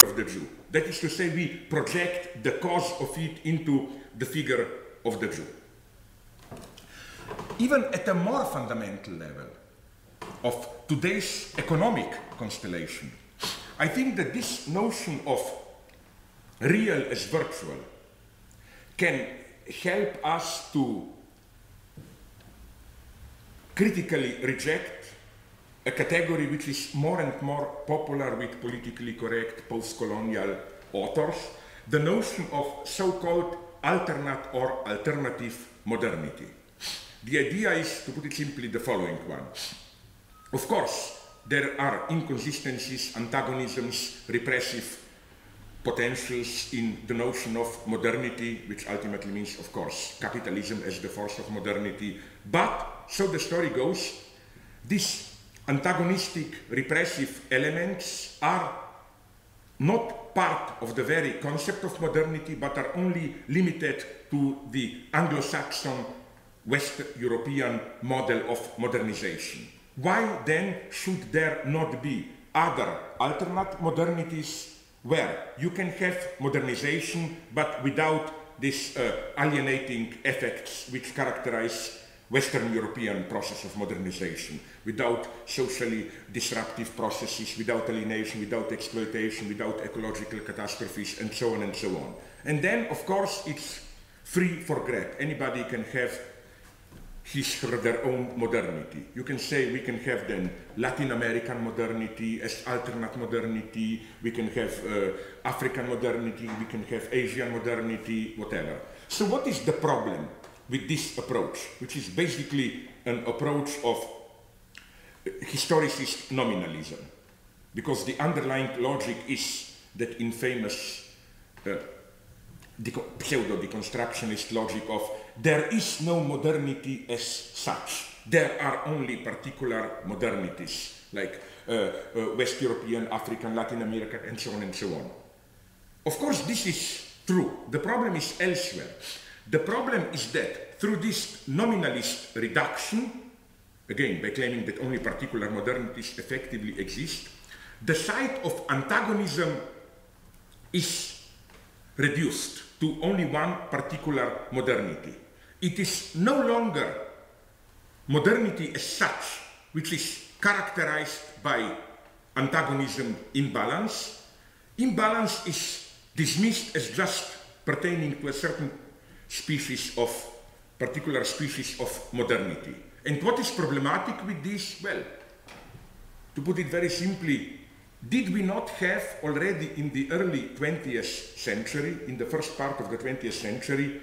of the Jew. That is to say, we project the cause of it into the figure of the Jew. Even at a more fundamental level of today's economic constellation, I think that this notion of real as virtual can help us to critically reject a category which is more and more popular with politically correct post-colonial authors, the notion of so-called alternate or alternative modernity. The idea is, to put it simply, the following one. Of course, there are inconsistencies, antagonisms, repressive potentials in the notion of modernity, which ultimately means, of course, capitalism as the force of modernity. But, so the story goes, these antagonistic, repressive elements are not part of the very concept of modernity, but are only limited to the Anglo-Saxon, West European model of modernization. Why then should there not be other alternate modernities where you can have modernization but without these alienating effects which characterize Western European process of modernization, without socially disruptive processes, without alienation, without exploitation, without ecological catastrophes, and so on and so on. And then, of course, it's free for grab. Anybody can have his or their own modernity. You can say we can have then Latin American modernity as alternate modernity, we can have African modernity, we can have Asian modernity, whatever. So what is the problem with this approach, which is basically an approach of historicist nominalism? Because the underlying logic is that infamous pseudo-deconstructionist logic of there is no modernity as such. There are only particular modernities, like West European, African, Latin American, and so on and so on. Of course, this is true. The problem is elsewhere. The problem is that through this nominalist reduction, again, by claiming that only particular modernities effectively exist, the site of antagonism is reduced to only one particular modernity. It is no longer modernity as such, which is characterized by antagonism imbalance. Imbalance is dismissed as just pertaining to a certain species of, particular species of modernity. And what is problematic with this? Well, to put it very simply, did we not have already in the early 20th century, in the first part of the 20th century,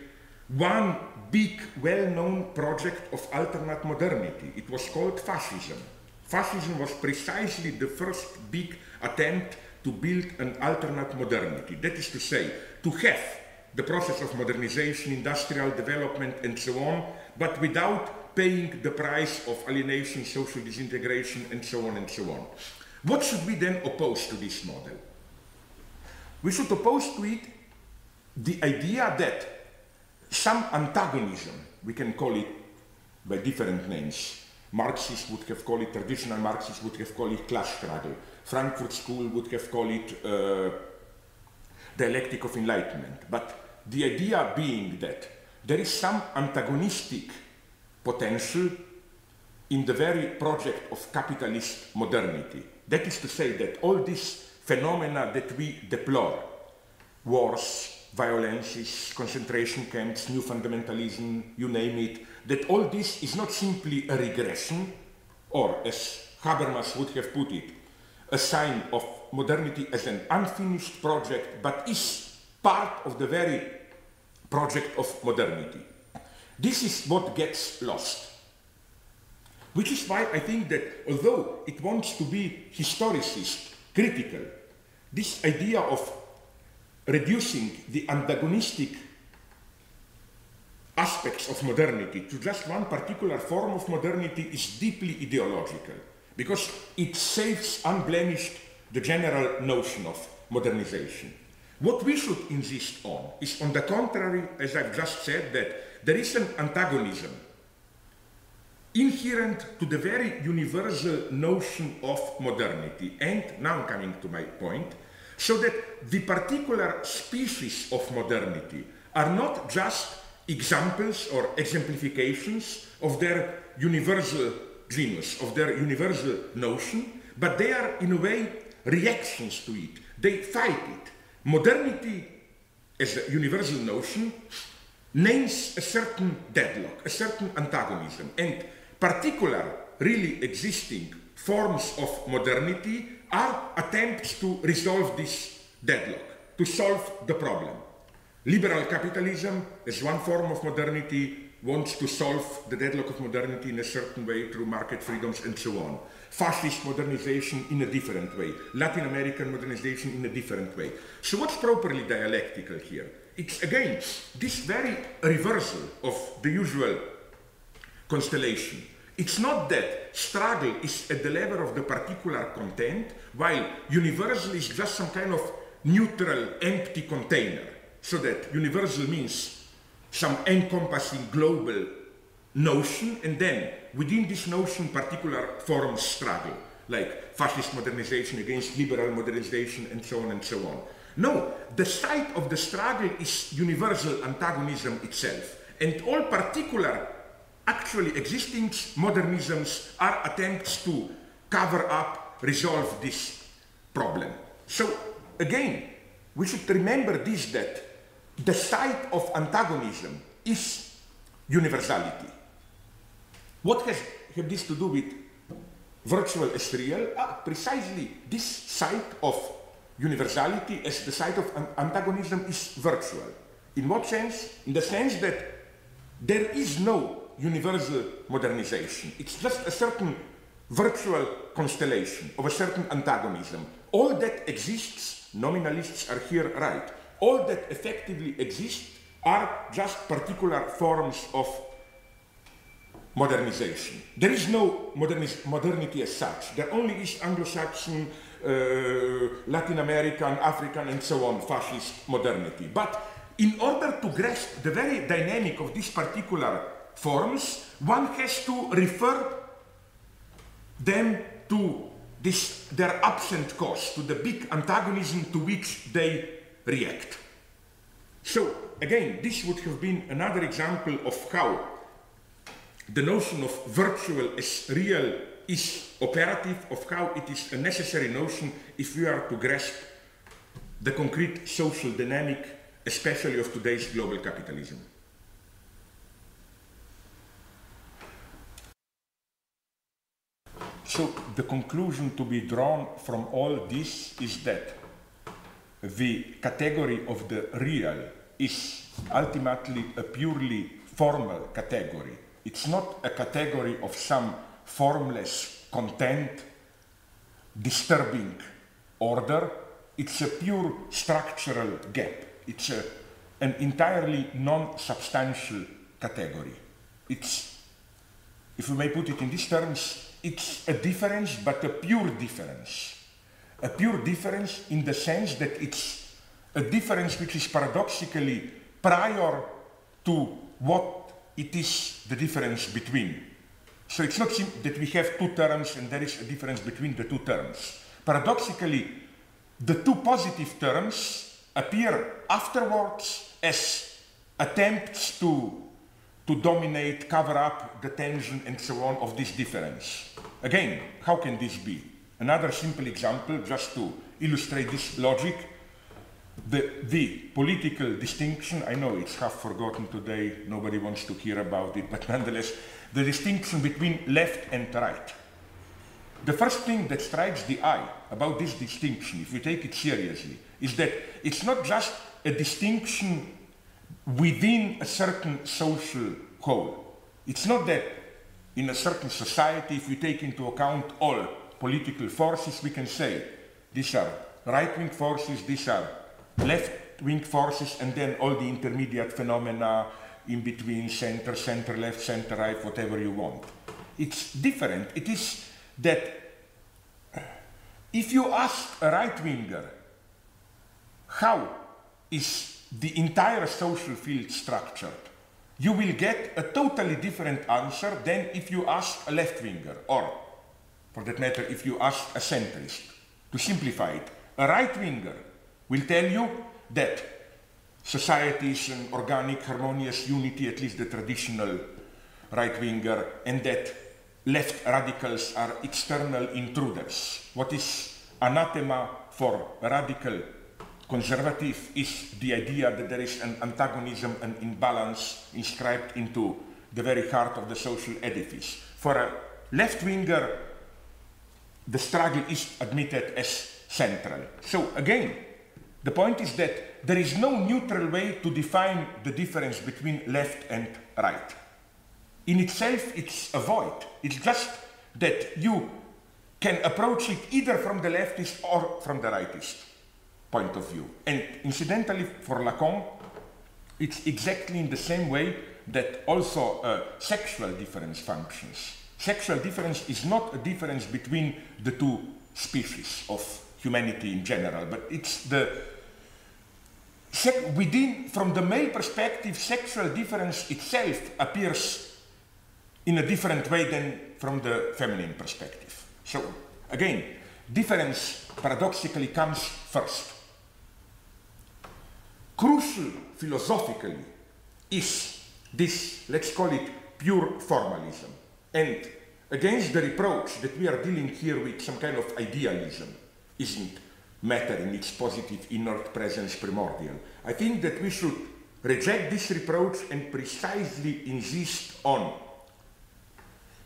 one big, well-known project of alternate modernity? It was called fascism. Fascism was precisely the first big attempt to build an alternate modernity. That is to say, to have the process of modernization, industrial development, and so on, but without paying the price of alienation, social disintegration, and so on and so on. What should we then oppose to this model? We should oppose to it the idea that some antagonism, we can call it by different names. Marxists would have called it, traditional Marxists would have called it class struggle. Frankfurt School would have called it dialectic of enlightenment. But the idea being that there is some antagonistic potential in the very project of capitalist modernity. That is to say that all these phenomena that we deplore, wars, violences, concentration camps, new fundamentalism, you name it, that all this is not simply a regression, or as Habermas would have put it, a sign of modernity as an unfinished project, but is part of the very project of modernity. This is what gets lost. Which is why I think that although it wants to be historicist, critical, this idea of reducing the antagonistic aspects of modernity to just one particular form of modernity is deeply ideological, because it saves unblemished the general notion of modernization. What we should insist on is, on the contrary, as I've just said, that there is an antagonism inherent to the very universal notion of modernity. And now I'm coming to my point, So that the particular species of modernity are not just examples or exemplifications of their universal genus, of their universal notion, but they are in a way reactions to it. They fight it. Modernity as a universal notion names a certain deadlock, a certain antagonism, and particular really existing forms of modernity are attempts to resolve this deadlock, to solve the problem. Liberal capitalism, as one form of modernity, wants to solve the deadlock of modernity in a certain way through market freedoms and so on. Fascist modernization in a different way. Latin American modernization in a different way. So what's properly dialectical here? It's again this very reversal of the usual constellation. It's not that struggle is at the level of the particular content, while universal is just some kind of neutral, empty container. So that universal means some encompassing global notion, and then within this notion particular forms struggle, like fascist modernization against liberal modernization and so on and so on. No, the site of the struggle is universal antagonism itself, and all particular actually existing modernisms are attempts to cover up, resolve this problem. So again, we should remember this, that the site of antagonism is universality. What has this to do with virtual as real? Precisely this site of universality as the site of antagonism is virtual. In what sense? In the sense that there is no universal modernization. It's just a certain virtual constellation of a certain antagonism. All that exists, nominalists are here right, all that effectively exists are just particular forms of modernization. There is no modernity as such. There only is Anglo-Saxon, Latin American, African, and so on, fascist modernity. But in order to grasp the very dynamic of these particular forms, one has to refer them to this, their absent cause, to the big antagonism to which they react. So again, this would have been another example of how the notion of virtual as real is operative, of how it is a necessary notion if we are to grasp the concrete social dynamic, especially of today's global capitalism. So the conclusion to be drawn from all this is that the category of the real is ultimately a purely formal category. It's not a category of some formless content, disturbing order. It's a pure structural gap. It's an entirely non-substantial category. It's, if we may put it in these terms, it's a difference, but a pure difference. A pure difference in the sense that it's a difference which is paradoxically prior to what it is the difference between. So it's not that we have two terms and there is a difference between the two terms. Paradoxically, the two positive terms appear afterwards as attempts to dominate, cover up the tension and so on of this difference. Again, how can this be? Another simple example, just to illustrate this logic, the political distinction, I know it's half forgotten today, nobody wants to hear about it, but nonetheless, the distinction between left and right. The first thing that strikes the eye about this distinction, if we take it seriously, is that it's not just a distinction within a certain social whole. It's not that in a certain society, if we take into account all political forces, we can say these are right-wing forces, these are left-wing forces, and then all the intermediate phenomena in between, center, center-left, center-right, whatever you want. It's different. It is that if you ask a right-winger how is the entire social field structured, you will get a totally different answer than if you ask a left-winger, or, for that matter, if you ask a centrist. To simplify it, A right-winger will tell you that society is an organic, harmonious unity, at least the traditional right-winger, and that left radicals are external intruders. What is anathema for a radical conservative is the idea that there is an antagonism, an imbalance inscribed into the very heart of the social edifice. For a left-winger, the struggle is admitted as central. So again, the point is that there is no neutral way to define the difference between left and right. In itself, it's a void. It's just that you can approach it either from the leftist or from the rightist point of view. And incidentally, for Lacan, it's exactly in the same way that also sexual difference functions. Sexual difference is not a difference between the two species of humanity in general, but it's the within, from the male perspective, sexual difference itself appears in a different way than from the feminine perspective. So again, difference paradoxically comes first. Crucial philosophically is this, let's call it pure formalism. And against the reproach that we are dealing here with some kind of idealism, isn't matter in its positive inert presence primordial, I think that we should reject this reproach and precisely insist on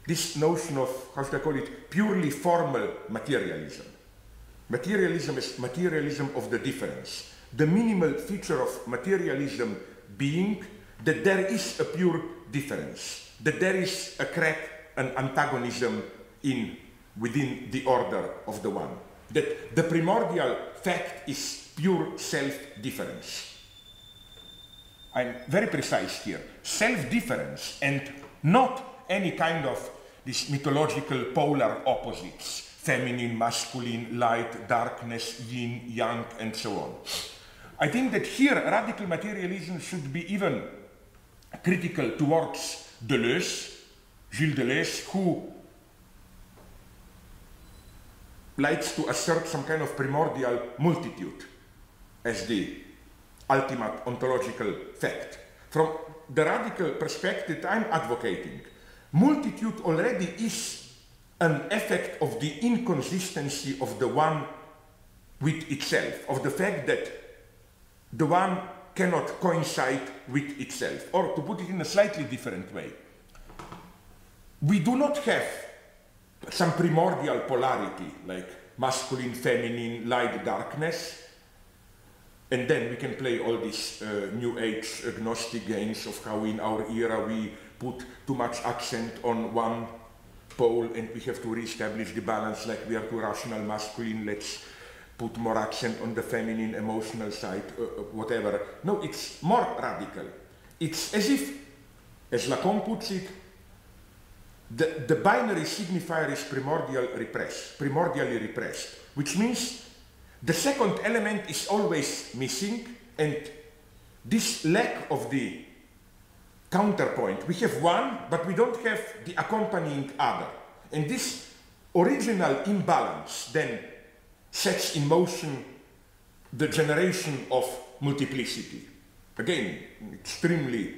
this notion of, how should I call it, purely formal materialism. Materialism is materialism of the difference. The minimal feature of materialism being that there is a pure difference, that there is a crack, an antagonism within the order of the one, that the primordial fact is pure self-difference. I'm very precise here. Self-difference and not any kind of these mythological polar opposites, feminine, masculine, light, darkness, yin, yang, and so on. I think that here radical materialism should be even critical towards Deleuze, Gilles Deleuze, who likes to assert some kind of primordial multitude as the ultimate ontological fact. From the radical perspective I'm advocating, multitude already is an effect of the inconsistency of the one with itself, of the fact that the one cannot coincide with itself. Or to put it in a slightly different way, we do not have some primordial polarity like masculine, feminine, light, darkness, and then we can play all these new age agnostic games of how in our era we put too much accent on one pole and we have to re-establish the balance, like we are too rational masculine, let's put more accent on the feminine emotional side, whatever. No, it's more radical. It's as if, as Lacan puts it, the binary signifier is primordially repressed, which means the second element is always missing, and this lack of the counterpoint, we have one, but we don't have the accompanying other. And this original imbalance then sets in motion the generation of multiplicity. Again, extremely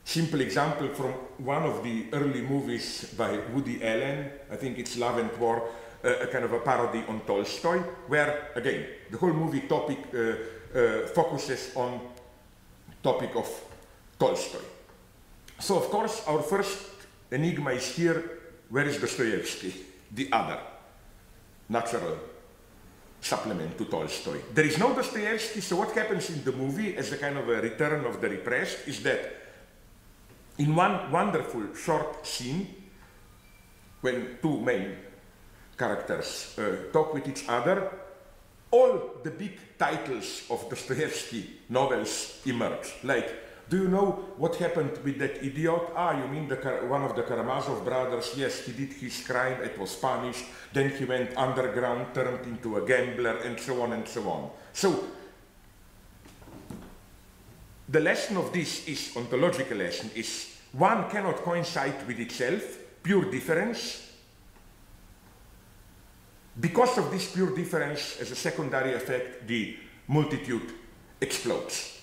simple example from one of the early movies by Woody Allen, I think it's Love and War, a kind of a parody on Tolstoy, where, again, the whole movie topic focuses on topic of Tolstoy. So, of course, our first enigma is here, where is Dostoevsky, the other natural supplement to Tolstoy? There is no Dostoevsky, so what happens in the movie as a kind of a return of the repressed is that in one wonderful short scene, when two main characters talk with each other, all the big titles of Dostoevsky novels emerge. Like, do you know what happened with that idiot? Ah, you mean one of the Karamazov brothers? Yes, he did his crime, it was punished, then he went underground, turned into a gambler, and so on and so on. So, the lesson of this is, ontological lesson, is one cannot coincide with itself, pure difference, Because of this pure difference, as a secondary effect, the multitude explodes.